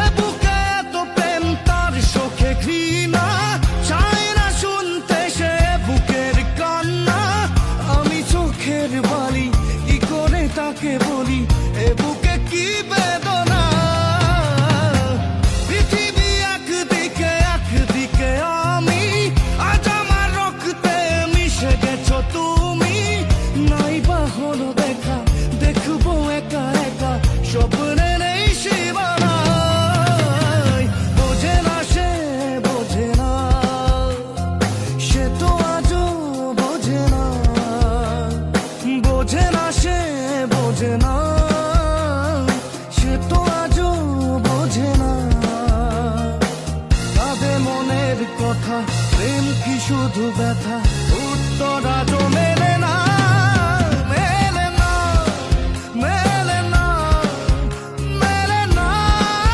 এ বুকে এত প্রেম তার চোখে ঘৃণা, চায় না শুনতে সে বুকের কান্না। আমি চোখের বালি কি করে তাকে বলি, এ বুকে কি বেদনা। পৃথিবী একদিকে একদিকে আমি, আজ আমার রক্তে মিশে গেছো তুমি। নাই বা হলো দেখা, দেখবো একা একা স্বপ্নে নেই সীমানা। বোঝে না সে বোঝে না, সে তো আজও বোঝে না। বোঝে না সে বোঝে না, সে তো আজও বোঝে না। তাদের মনের কথা, প্রেম কি শুধু ব্যথা, উত্তর আজও